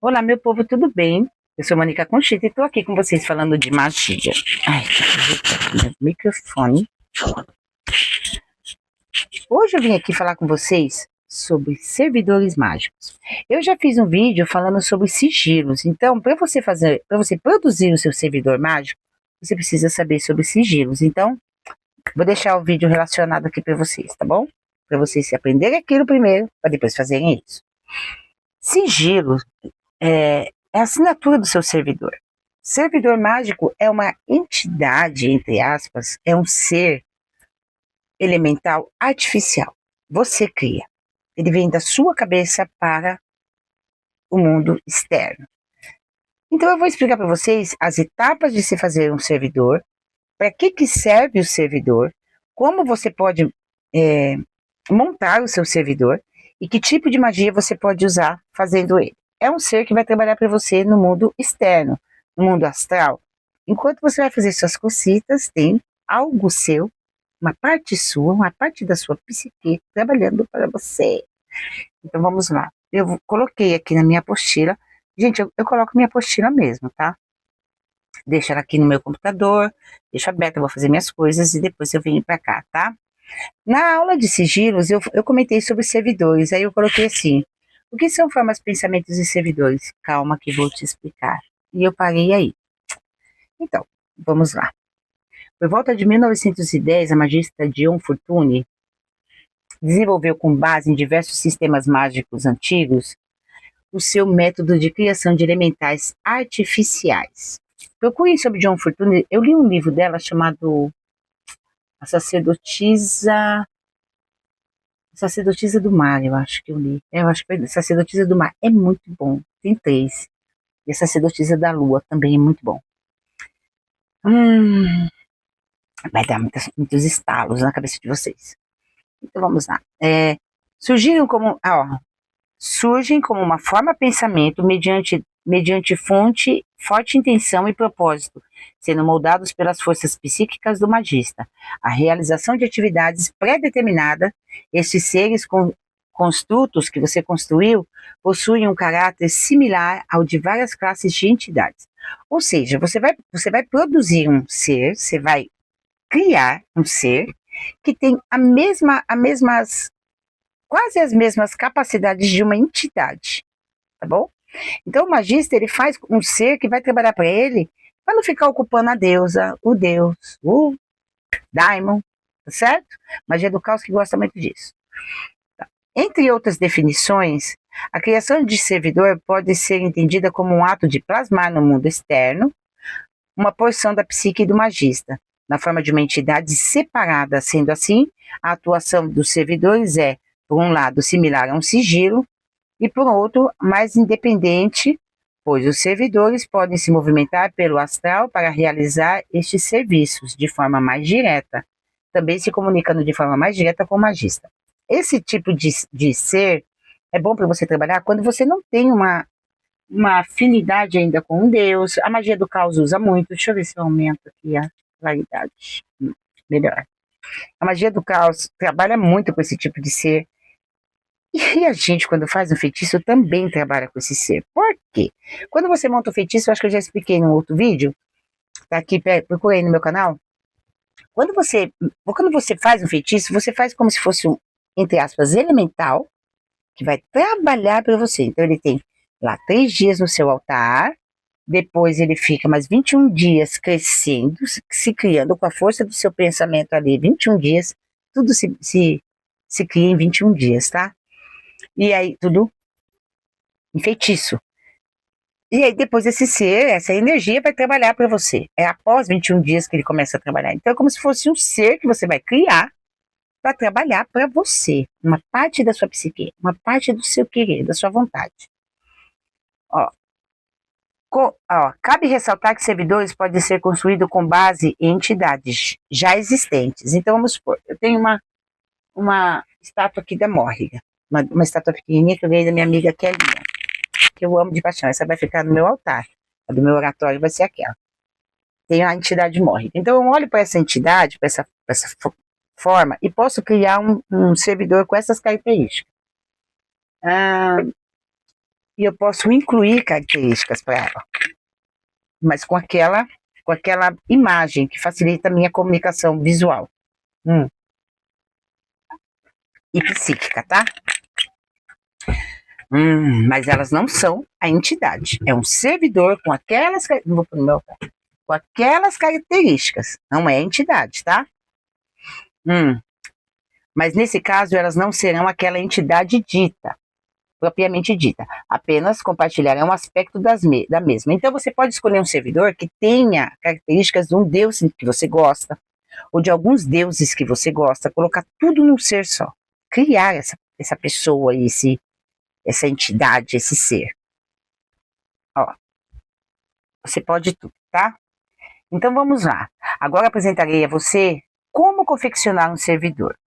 Olá, meu povo, tudo bem? Eu sou Mônica Conchita e estou aqui com vocês falando de magia. Ai, deixa eu ajeitar aqui meu microfone. Hoje eu vim aqui falar com vocês sobre servidores mágicos. Eu já fiz um vídeo falando sobre sigilos. Então, para você produzir o seu servidor mágico, você precisa saber sobre sigilos. Então, vou deixar o vídeo relacionado aqui para vocês, tá bom? Para vocês aprenderem aquilo primeiro, para depois fazerem isso. Sigilo é a assinatura do seu servidor. Servidor mágico é uma entidade, entre aspas, é um ser elemental artificial. Você cria. Ele vem da sua cabeça para o mundo externo. Então eu vou explicar para vocês as etapas de se fazer um servidor, para que serve o servidor, como você pode montar o seu servidor e que tipo de magia você pode usar fazendo ele. É um ser que vai trabalhar para você no mundo externo, no mundo astral. Enquanto você vai fazer suas cositas, tem algo seu, uma parte sua, uma parte da sua psique trabalhando para você. Então vamos lá. Eu coloquei aqui na minha apostila. Gente, eu coloco minha apostila mesmo, tá? Deixo ela aqui no meu computador, deixo aberta, eu vou fazer minhas coisas e depois eu venho para cá, tá? Na aula de sigilos, eu comentei sobre servidores, aí eu coloquei assim, o que são formas, pensamentos e servidores? Calma que vou te explicar. E eu parei aí. Então, vamos lá. Por volta de 1910, a magista Dion Fortune desenvolveu com base em diversos sistemas mágicos antigos o seu método de criação de elementais artificiais. Procurem sobre Dion Fortune, eu li um livro dela chamado A Sacerdotisa do Mar, eu acho que eu li. Eu acho que foi Sacerdotisa do Mar. É muito bom. Tem 3. E a Sacerdotisa da Lua também é muito bom. Vai dar muitos estalos na cabeça de vocês. Então vamos lá. Surgem como uma forma pensamento mediante fonte, forte intenção e propósito, sendo moldados pelas forças psíquicas do magista. A realização de atividades pré-determinadas, estes seres construtos que você construiu possuem um caráter similar ao de várias classes de entidades. Ou seja, você vai produzir um ser, você vai criar um ser que tem quase as mesmas capacidades de uma entidade, tá bom? Então o magista, ele faz um ser que vai trabalhar para ele, para não ficar ocupando a deusa, o deus, o daimon, tá certo? Magia do caos que gosta muito disso. Tá. Entre outras definições, a criação de servidor pode ser entendida como um ato de plasmar no mundo externo uma porção da psique do magista, na forma de uma entidade separada. Sendo assim, a atuação dos servidores é, por um lado, similar a um sigilo, e por outro, mais independente, pois os servidores podem se movimentar pelo astral para realizar estes serviços de forma mais direta, também se comunicando de forma mais direta com o magista. Esse tipo de ser é bom para você trabalhar quando você não tem uma afinidade ainda com um deus. A magia do caos usa muito. Deixa eu ver se eu aumento aqui a claridade. Melhor. A magia do caos trabalha muito com esse tipo de ser. E a gente, quando faz um feitiço, também trabalha com esse ser. Por quê? Quando você monta um feitiço, eu acho que eu já expliquei num outro vídeo, tá aqui, procurei no meu canal. Quando você faz um feitiço, você faz como se fosse um, entre aspas, elemental, que vai trabalhar para você. Então ele tem lá 3 dias no seu altar, depois ele fica mais 21 dias crescendo, se criando com a força do seu pensamento ali, 21 dias, tudo se cria em 21 dias, tá? E aí, tudo em feitiço. E aí, depois esse ser, essa energia vai trabalhar para você. É após 21 dias que ele começa a trabalhar. Então, é como se fosse um ser que você vai criar para trabalhar para você. Uma parte da sua psique, uma parte do seu querer, da sua vontade. Cabe ressaltar que servidores podem ser construídos com base em entidades já existentes. Então, vamos supor, eu tenho uma estátua aqui da Morriga. Uma estátua pequenininha que eu ganhei da minha amiga Kelinha, que eu amo de paixão. Essa vai ficar no meu altar. A do meu oratório vai ser aquela. Tem a entidade Morriga. Então eu olho para essa entidade, para essa forma, e posso criar um servidor com essas características. e eu posso incluir características para ela, mas com aquela imagem que facilita a minha comunicação visual e psíquica, tá? Mas elas não são a entidade. É um servidor com aquelas, com aquelas características. Não é a entidade, tá? Mas nesse caso, elas não serão aquela entidade dita, propriamente dita. Apenas compartilharão um aspecto da mesma. Então, você pode escolher um servidor que tenha características de um deus que você gosta, ou de alguns deuses que você gosta, colocar tudo num ser só. Criar essa pessoa, essa entidade, esse ser. Ó, você pode tudo, tá? Então vamos lá. Agora apresentarei a você como confeccionar um servidor.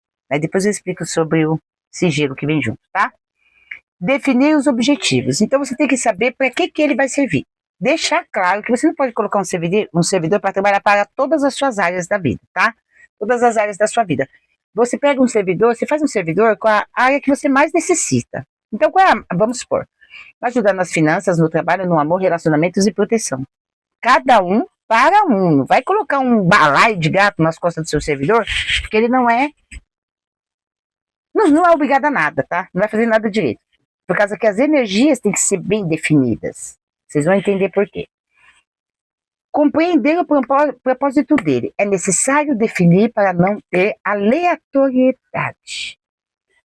Depois eu explico sobre o sigilo que vem junto, tá? Definir os objetivos. Então você tem que saber para que ele vai servir. Deixar claro que você não pode colocar um servidor para trabalhar para todas as suas áreas da vida, tá? Todas as áreas da sua vida. Você pega um servidor, você faz um servidor com a área que você mais necessita. Então, vamos supor, ajudar nas finanças, no trabalho, no amor, relacionamentos e proteção. Cada um para um. Não vai colocar um balaio de gato nas costas do seu servidor, porque ele não é obrigado a nada, tá? Não vai fazer nada direito. Por causa que as energias têm que ser bem definidas. Vocês vão entender por quê. Compreender o propósito dele. É necessário definir para não ter aleatoriedade.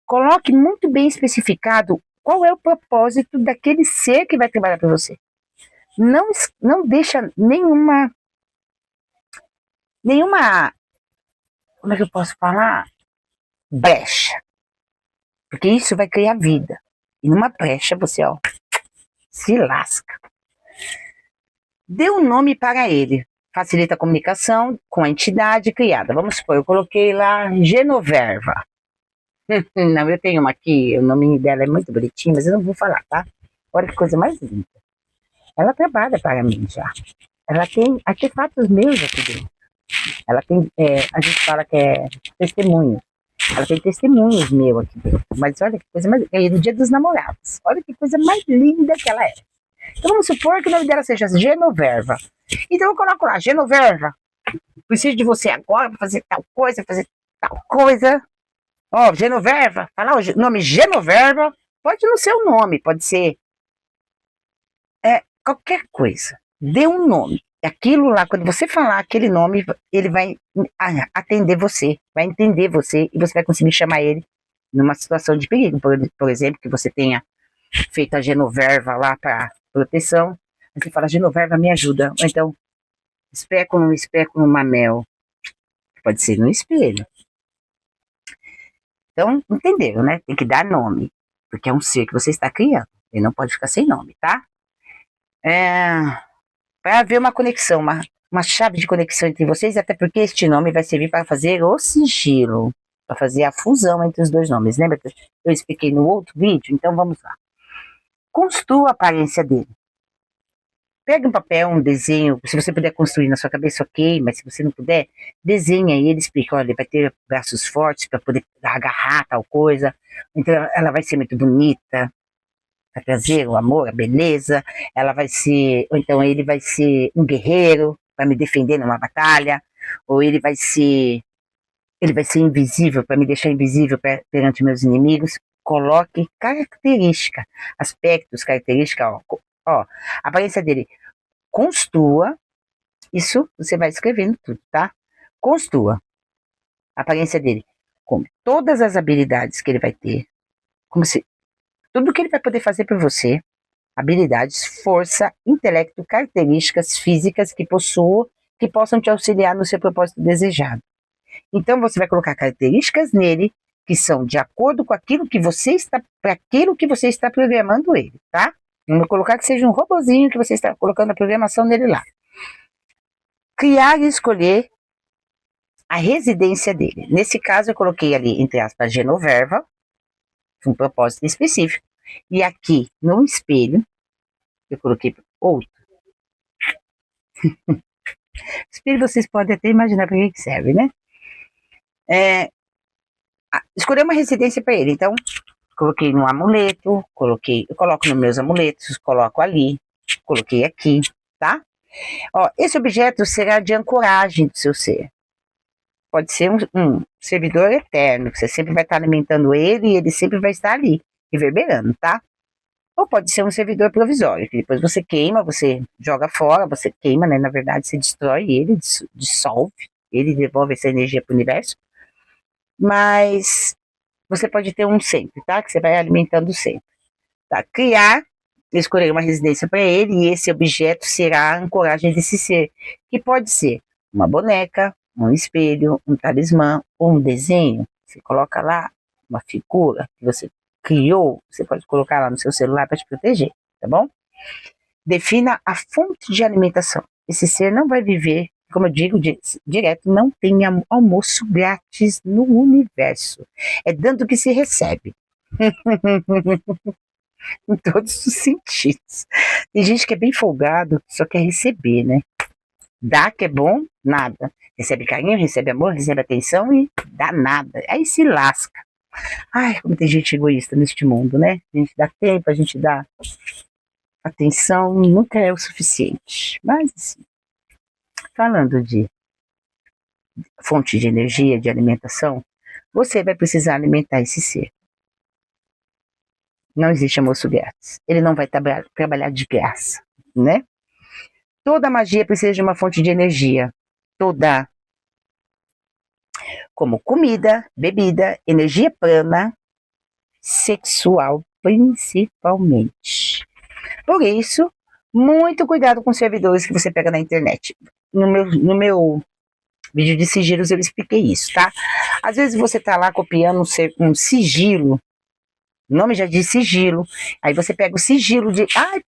Coloque muito bem especificado qual é o propósito daquele ser que vai trabalhar para você. Não deixa nenhuma, como é que eu posso falar? Brecha. Porque isso vai criar vida. E numa brecha você, se lasca. Dê um nome para ele. Facilita a comunicação com a entidade criada. Vamos supor, eu coloquei lá Genoverva. Não, eu tenho uma aqui, o nome dela é muito bonitinho, mas eu não vou falar, tá? Olha que coisa mais linda. Ela trabalha para mim já. Ela tem artefatos meus aqui dentro. Ela tem, a gente fala que é testemunho. Ela tem testemunhos meus aqui dentro. Mas olha que coisa mais... É no Dia dos Namorados. Olha que coisa mais linda que ela é. Então vamos supor que o nome dela seja Genoverva. Então eu coloco lá, Genoverva. Preciso de você agora para fazer tal coisa. Genoverva. Falar o nome Genoverva. Pode não ser o nome, pode ser qualquer coisa. Dê um nome. Aquilo lá, quando você falar aquele nome, ele vai atender você, vai entender você e você vai conseguir chamar ele numa situação de perigo. Por exemplo, que você tenha feito a Genoverva lá para proteção. Você fala, Genoverva, me ajuda. Ou então, especo no mamel. Pode ser no espelho. Então, entenderam, né? Tem que dar nome. Porque é um ser que você está criando. Ele não pode ficar sem nome, tá? Para haver uma conexão, uma chave de conexão entre vocês, até porque este nome vai servir para fazer o sigilo, para fazer a fusão entre os dois nomes. Lembra que eu expliquei no outro vídeo? Então vamos lá. Construa a aparência dele. Pega um papel, um desenho, se você puder construir na sua cabeça, ok, mas se você não puder, desenha e ele explica, olha, ele vai ter braços fortes para poder agarrar tal coisa, então ela vai ser muito bonita, para trazer o amor, a beleza, ela vai ser, ou então ele vai ser um guerreiro para me defender numa batalha, ou ele vai ser invisível para me deixar invisível perante meus inimigos. Coloque característica, aspectos, característica, a aparência dele. Construa, isso você vai escrevendo tudo, tá? Construa a aparência dele com todas as habilidades que ele vai ter, como se tudo que ele vai poder fazer por você, habilidades, força, intelecto, características físicas que possam te auxiliar no seu propósito desejado. Então você vai colocar características nele que são de acordo com aquilo que você está programando ele, tá? Vamos colocar que seja um robozinho que você está colocando a programação nele lá. Criar e escolher a residência dele. Nesse caso eu coloquei ali, entre aspas, Genoverva, um propósito específico. E aqui no espelho, eu coloquei outro. Espelho vocês podem até imaginar para que serve, né? Escolher uma residência para ele. Então, Coloquei no amuleto, eu coloco nos meus amuletos, coloco ali, coloquei aqui, tá? Ó, esse objeto será de ancoragem do seu ser. Pode ser um servidor eterno, que você sempre vai estar alimentando ele e ele sempre vai estar ali, reverberando, tá? Ou pode ser um servidor provisório, que depois você queima, você joga fora, você queima, né? Na verdade, você destrói ele, dissolve, ele devolve essa energia para o universo. Mas você pode ter um sempre, tá? Que você vai alimentando sempre. Tá? Criar, escolher uma residência para ele e esse objeto será a ancoragem desse ser, que pode ser uma boneca, um espelho, um talismã ou um desenho. Você coloca lá uma figura que você criou, você pode colocar lá no seu celular para te proteger, tá bom? Defina a fonte de alimentação. Esse ser não vai viver, como eu digo direto, não tem almoço grátis no universo. É dando que se recebe. Em todos os sentidos. Tem gente que é bem folgado, só quer receber, né? Dá que é bom, nada. Recebe carinho, recebe amor, recebe atenção e dá nada. Aí se lasca. Ai, como tem gente egoísta neste mundo, né? A gente dá tempo, a gente dá atenção, nunca é o suficiente. Mas, assim, falando de fonte de energia, de alimentação, você vai precisar alimentar esse ser. Não existe almoço grátis. Ele não vai trabalhar de graça, né? Toda magia precisa de uma fonte de energia. Toda. Como comida, bebida, energia prana, sexual principalmente. Por isso, muito cuidado com os servidores que você pega na internet. No meu vídeo de sigilos eu expliquei isso, tá? Às vezes você tá lá copiando um sigilo, o nome já diz sigilo, aí você pega o sigilo de,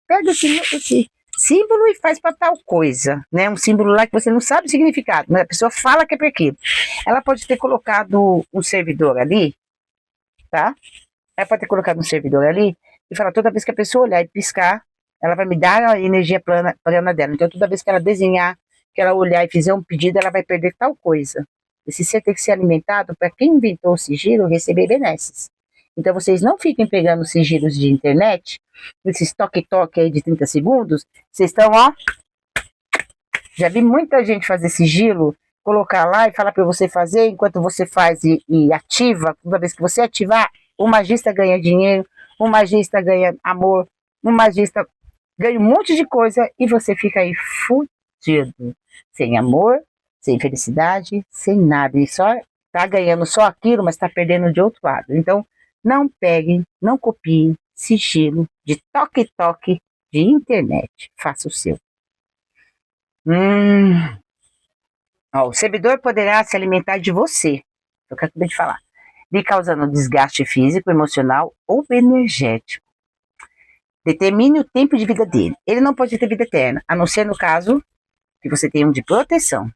pega esse símbolo e faz para tal coisa, né? Um símbolo lá que você não sabe o significado, mas a pessoa fala que é para aquilo. Ela pode ter colocado um servidor ali, tá? Ela pode ter colocado um servidor ali e falar, toda vez que a pessoa olhar e piscar, ela vai me dar a energia plana dela. Então, toda vez que ela desenhar, que ela olhar e fizer um pedido, ela vai perder tal coisa. Esse ser tem que ser alimentado para quem inventou o sigilo receber benesses. Então, vocês não fiquem pegando sigilos de internet, esses toque-toque aí de 30 segundos, vocês estão, ó, já vi muita gente fazer sigilo, colocar lá e falar para você fazer, enquanto você faz e ativa, toda vez que você ativar, o magista ganha dinheiro, o magista ganha amor, o magista ganha um monte de coisa e você fica aí fudido, sem amor, sem felicidade, sem nada, e só tá ganhando só aquilo, mas tá perdendo de outro lado. Então, não peguem, não copiem sigilo de toque-toque de internet. Faça o seu. Ó, o servidor poderá se alimentar de você, eu acabei de falar, lhe causando desgaste físico, emocional ou energético. Determine o tempo de vida dele. Ele não pode ter vida eterna, a não ser no caso que você tenha um de proteção.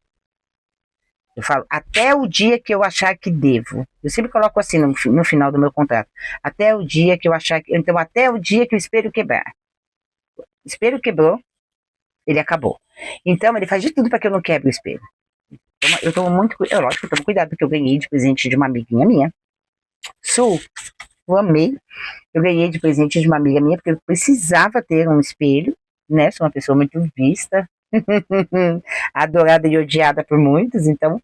Eu falo, até o dia que eu achar que devo. Eu sempre coloco assim no final do meu contrato. Até o dia que eu achar que... Então, até o dia que o espelho quebrar. O espelho quebrou, ele acabou. Então, ele faz de tudo para que eu não quebre o espelho. Então, eu tomo muito... lógico, eu tomo cuidado, porque eu ganhei de presente de uma amiguinha minha. Eu amei. Eu ganhei de presente de uma amiga minha, porque eu precisava ter um espelho, né? Sou uma pessoa muito vista. Adorada e odiada por muitos, então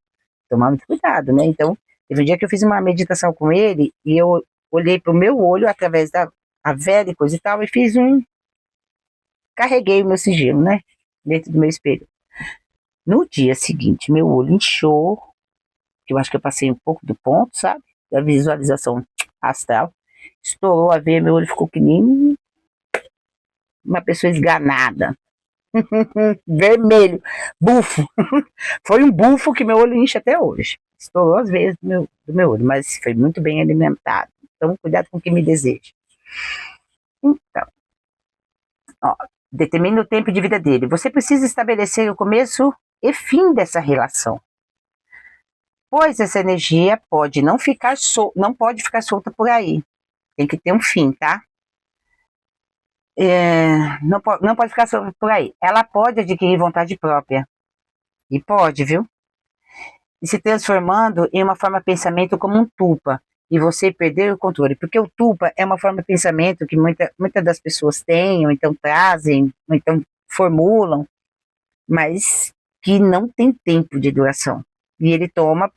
tomar muito cuidado, né? Então, teve um dia que eu fiz uma meditação com ele e eu olhei pro meu olho através da vela e coisa e tal e fiz carreguei o meu sigilo, né? Dentro do meu espelho. No dia seguinte, meu olho inchou, que eu acho que eu passei um pouco do ponto, sabe? Da visualização astral. Estourou a veia, meu olho ficou que nem uma pessoa esganada. Vermelho, bufo. Foi um bufo que meu olho incha até hoje. Estourou as veias do meu olho, mas foi muito bem alimentado. Então, cuidado com o que me deseja. Então, ó, determine o tempo de vida dele. Você precisa estabelecer o começo e fim dessa relação. Pois essa energia pode não pode ficar solta por aí. Tem que ter um fim, tá? Não pode ficar por aí. Ela pode adquirir vontade própria. E pode, viu? E se transformando em uma forma de pensamento como um tulpa. e você perder o controle. Porque o tulpa é uma forma de pensamento que muitas das pessoas têm, ou então trazem, ou então formulam, mas que não tem tempo de duração. E ele toma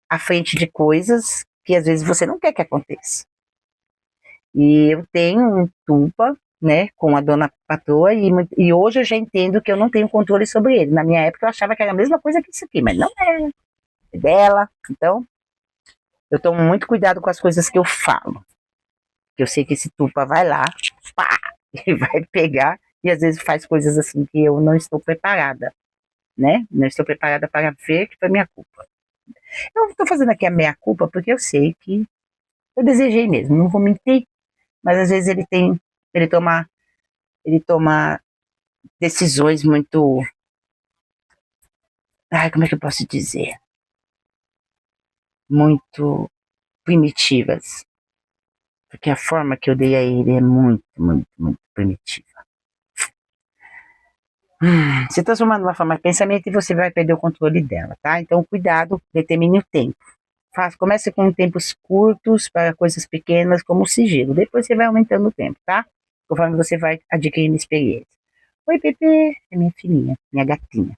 à frente de coisas que às vezes você não quer que aconteça. E eu tenho um tulpa, né, com a dona patroa, e hoje eu já entendo que eu não tenho controle sobre ele. Na minha época eu achava que era a mesma coisa que isso aqui, mas não é dela. Então, eu tomo muito cuidado com as coisas que eu falo. Eu sei que esse tulpa vai lá, pá, e vai pegar, e às vezes faz coisas assim que eu não estou preparada, né? Não estou preparada para ver, que foi minha culpa. Eu estou fazendo aqui a minha culpa porque eu sei que eu desejei mesmo, não vou mentir, mas às vezes ele toma decisões muito, como é que eu posso dizer? Muito primitivas. Porque a forma que eu dei a ele é muito, muito, muito primitiva. Se transformando numa forma de pensamento e você vai perder o controle dela, tá? Então, cuidado, determine o tempo. Comece com tempos curtos para coisas pequenas, como o sigilo. Depois você vai aumentando o tempo, tá? Conforme você vai adquirindo experiência. Oi, Pepe, é minha filhinha, minha gatinha.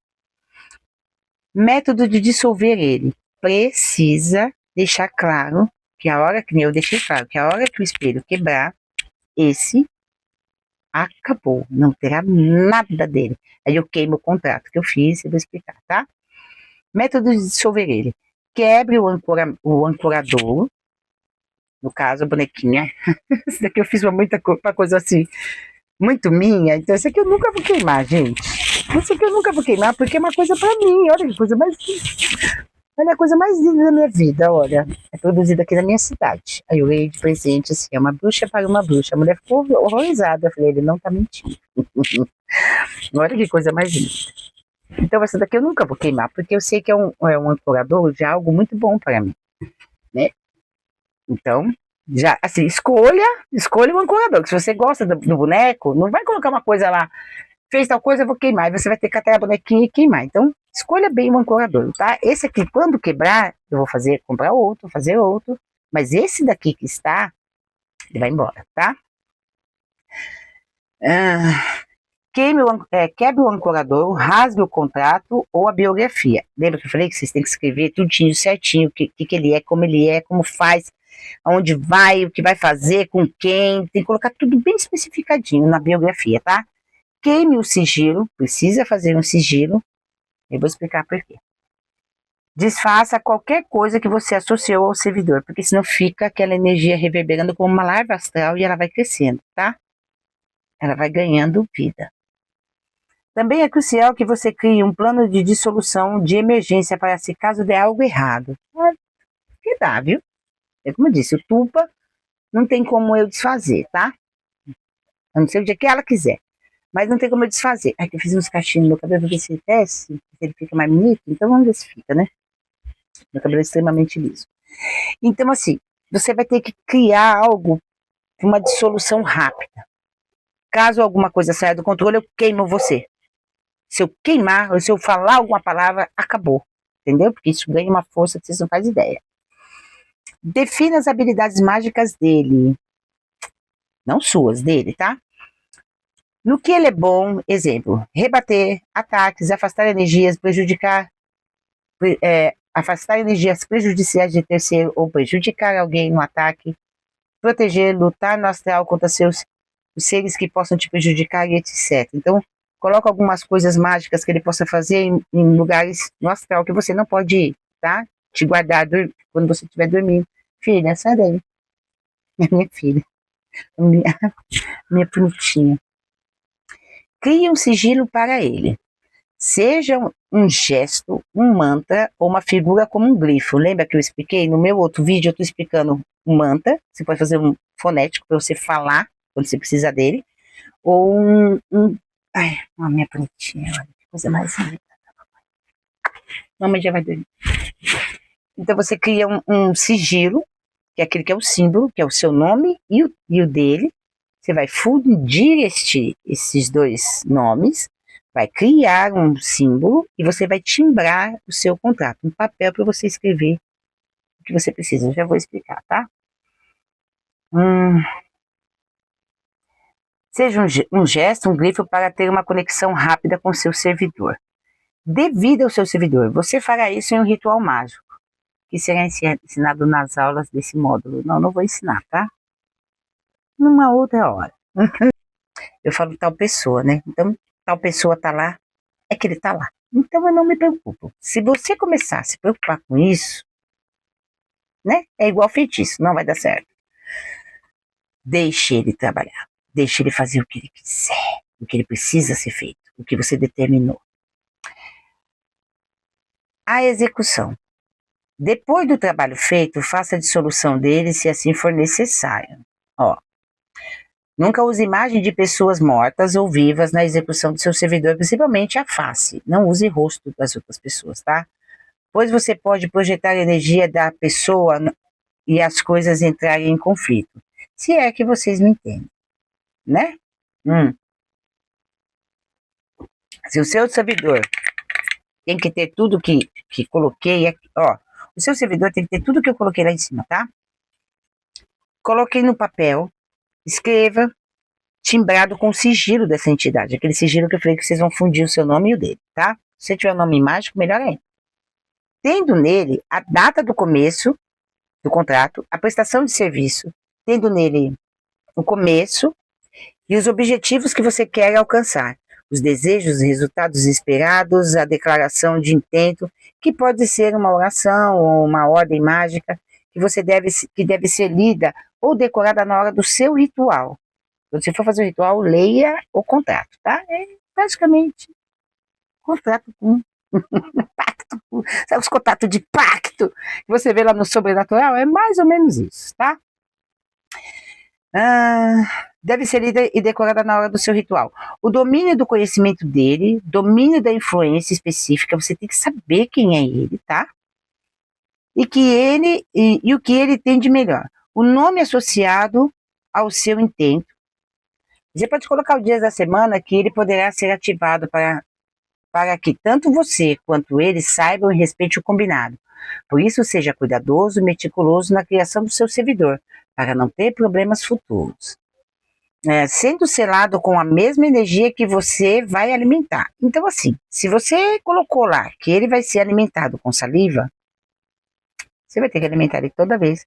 Método de dissolver ele. Precisa deixar claro que a hora que eu deixei claro, que a hora que o espelho quebrar, esse acabou, não terá nada dele. Aí eu queimo o contrato que eu fiz e vou explicar, tá? Método de dissolver ele. Quebre o ancorador, no caso a bonequinha. Isso daqui eu fiz uma coisa assim, muito minha, então isso aqui eu nunca vou queimar, gente. Isso aqui eu nunca vou queimar porque é uma coisa pra mim, olha que coisa mais... Olha a coisa mais linda da minha vida, olha. É produzida aqui na minha cidade. Aí eu ganhei de presente, assim, é uma bruxa para uma bruxa. A mulher ficou horrorizada. Eu falei, ele não tá mentindo. Olha que coisa mais linda. Então essa daqui eu nunca vou queimar, porque eu sei que é um ancorador de algo muito bom para mim, né? Então, já, assim, escolha um ancorador. Que se você gosta do boneco, não vai colocar uma coisa lá, fez tal coisa, eu vou queimar. E você vai ter que catar a bonequinha e queimar. Então, escolha bem o ancorador, tá? Esse aqui, quando quebrar, eu vou comprar outro, fazer outro. Mas esse daqui que está, ele vai embora, tá? Quebre o ancorador, rasgue o contrato ou a biografia. Lembra que eu falei que vocês têm que escrever tudinho certinho, o que ele é, como faz, aonde vai, o que vai fazer, com quem. Tem que colocar tudo bem especificadinho na biografia, tá? Queime o sigilo, precisa fazer um sigilo. Eu vou explicar por quê. Desfaça qualquer coisa que você associou ao servidor, porque senão fica aquela energia reverberando como uma larva astral e ela vai crescendo, tá? Ela vai ganhando vida. Também é crucial que você crie um plano de dissolução de emergência para se caso der algo errado. Que dá, viu? É como eu disse, o tulpa não tem como eu desfazer, tá? A não ser o dia que ela quiser. Mas não tem como eu desfazer. Aqui eu fiz uns cachinhos no meu cabelo, pra ver se desce, se ele fica mais bonito. Então vamos ver se fica, né? Meu cabelo é extremamente liso. Então, assim, você vai ter que criar algo, uma dissolução rápida. Caso alguma coisa saia do controle, eu queimo você. Se eu queimar, ou se eu falar alguma palavra, acabou. Entendeu? Porque isso ganha uma força que vocês não fazem ideia. Defina as habilidades mágicas dele. Não suas, dele, tá? No que ele é bom, exemplo, rebater, ataques, afastar energias, afastar energias prejudiciais de terceiro ou prejudicar alguém no ataque, proteger, lutar no astral contra os seres que possam te prejudicar e etc. Então, coloca algumas coisas mágicas que ele possa fazer em lugares no astral que você não pode ir, tá? Te guardar quando você estiver dormindo. Filha, sai daí. É minha filha. Minha bonitinha. Crie um sigilo para ele. Seja um gesto, um mantra ou uma figura como um glifo. Lembra que eu expliquei? No meu outro vídeo eu estou explicando um mantra. Você pode fazer um fonético para você falar quando você precisa dele. Ou ai, minha bonitinha, olha que coisa mais linda. Mamãe já vai dormir. Então você cria um sigilo, que é aquele que é o símbolo, que é o seu nome e o dele. Você vai fundir esses dois nomes, vai criar um símbolo e você vai timbrar o seu contrato, um papel para você escrever que você precisa. Eu já vou explicar, tá? Hum, Seja um gesto, um grifo para ter uma conexão rápida com seu servidor. Devido ao seu servidor, você fará isso em um ritual mágico, que será ensinado nas aulas desse módulo. Não vou ensinar, tá? Numa outra hora. Eu falo tal pessoa, né? Então, tal pessoa tá lá, é que ele tá lá. Então, eu não me preocupo. Se você começar a se preocupar com isso, né? É igual feitiço, não vai dar certo. Deixe ele trabalhar. Deixe ele fazer o que ele quiser, o que ele precisa ser feito, o que você determinou. A execução. Depois do trabalho feito, faça a dissolução dele se assim for necessário. Ó, nunca use imagem de pessoas mortas ou vivas na execução do seu servidor, principalmente a face. Não use rosto das outras pessoas, tá? Pois você pode projetar a energia da pessoa e as coisas entrarem em conflito. Se é que vocês me entendem, né? Se o seu servidor tem que ter tudo que coloquei aqui, ó. O seu servidor tem que ter tudo que eu coloquei lá em cima, tá? Coloquei no papel, escreva, timbrado com o sigilo dessa entidade. Aquele sigilo que eu falei que vocês vão fundir o seu nome e o dele, tá? Se você tiver um nome mágico, melhor ainda. Tendo nele a data do começo do contrato, a prestação de serviço, tendo nele o começo e os objetivos que você quer alcançar, os desejos, resultados esperados, a declaração de intento, que pode ser uma oração ou uma ordem mágica que deve ser lida ou decorada na hora do seu ritual. Quando você for fazer o ritual, leia o contrato, tá? É praticamente contrato com pacto, sabe, os contratos de pacto que você vê lá no Sobrenatural, é mais ou menos isso, tá? Deve ser lida e decorada na hora do seu ritual. O domínio do conhecimento dele, domínio da influência específica, você tem que saber quem é ele, tá? E o que ele tem de melhor. O nome associado ao seu intento. Você pode colocar os dias da semana que ele poderá ser ativado para que tanto você quanto ele saibam e respeitem o combinado. Por isso, seja cuidadoso e meticuloso na criação do seu servidor, para não ter problemas futuros. Sendo selado com a mesma energia que você vai alimentar. Então, assim, se você colocou lá que ele vai ser alimentado com saliva, você vai ter que alimentar ele toda vez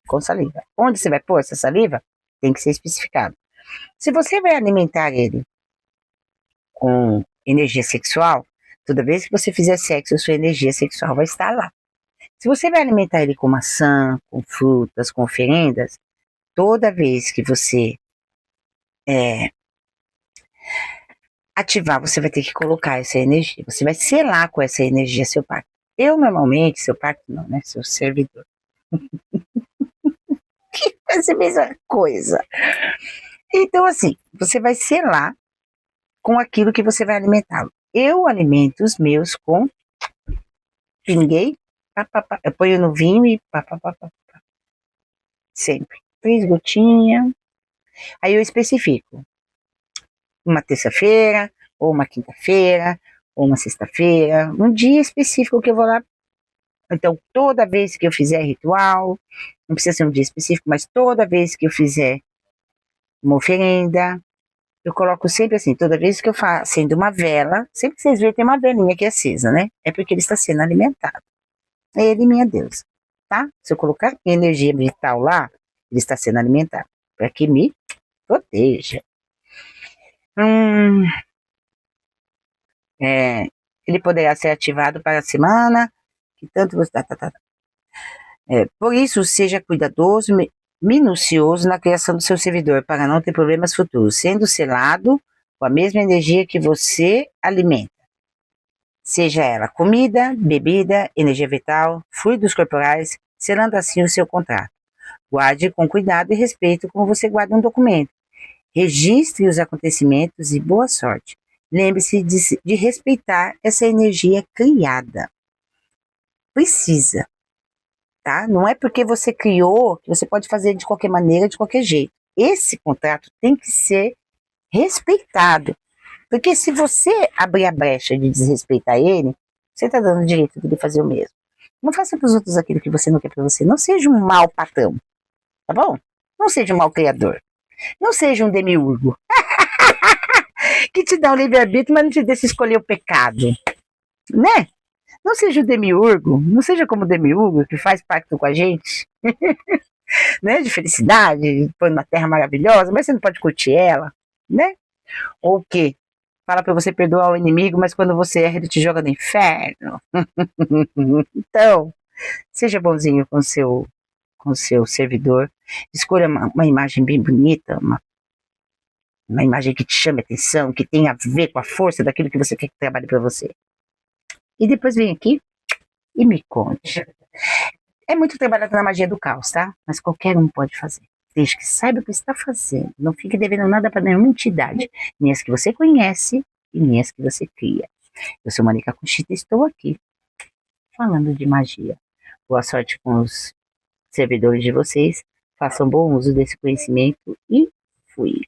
com saliva. Onde você vai pôr essa saliva, tem que ser especificado. Se você vai alimentar ele com energia sexual, toda vez que você fizer sexo, sua energia sexual vai estar lá. Se você vai alimentar ele com maçã, com frutas, com oferendas, toda vez que você ativar, você vai ter que colocar essa energia. Você vai selar com essa energia seu pacto. Eu, normalmente, seu pacto não, né? Seu servidor. Que vai ser a mesma coisa. Então, assim, você vai selar com aquilo que você vai alimentá-lo. Eu alimento os meus com pinguei, eu ponho no vinho e sempre. 3 gotinhas. Aí eu especifico. Uma terça-feira, ou uma quinta-feira, ou uma sexta-feira, um dia específico que eu vou lá. Então, toda vez que eu fizer ritual, não precisa ser um dia específico, mas toda vez que eu fizer uma oferenda, eu coloco sempre assim, toda vez que eu acendo uma vela, sempre que vocês verem tem uma velinha aqui acesa, né? É porque ele está sendo alimentado. É ele, minha deusa, tá? Se eu colocar energia vital lá, ele está sendo alimentado, para que me proteja. Ele poderá ser ativado para a semana, que tanto você... por isso, seja cuidadoso, minucioso na criação do seu servidor, para não ter problemas futuros, sendo selado com a mesma energia que você alimenta. Seja ela comida, bebida, energia vital, fluidos corporais, selando assim o seu contrato. Guarde com cuidado e respeito como você guarda um documento. Registre os acontecimentos e boa sorte. Lembre-se de respeitar essa energia criada. Precisa, tá? Não é porque você criou que você pode fazer de qualquer maneira, de qualquer jeito. Esse contrato tem que ser respeitado. Porque se você abrir a brecha de desrespeitar ele, você está dando o direito de ele fazer o mesmo. Não faça para os outros aquilo que você não quer para você. Não seja um mau patrão, tá bom? Não seja um mau criador. Não seja um demiurgo que te dá um livre-arbítrio, mas não te deixa escolher o pecado, né? Não seja o demiurgo, não seja como o demiurgo que faz pacto com a gente, né? De felicidade, põe uma terra maravilhosa, mas você não pode curtir ela, né? Ou o quê? Fala para você perdoar o inimigo, mas quando você erra, ele te joga no inferno. Então, seja bonzinho com seu servidor. Escolha uma imagem bem bonita, uma imagem que te chame a atenção, que tenha a ver com a força daquilo que você quer que trabalhe para você. E depois vem aqui e me conte. É muito trabalhado na magia do caos, tá? Mas qualquer um pode fazer. Desde que saiba o que está fazendo. Não fique devendo nada para nenhuma entidade. Nem as que você conhece e nem as que você cria. Eu sou Mônica Conchita e estou aqui falando de magia. Boa sorte com os servidores de vocês. Façam bom uso desse conhecimento e fui.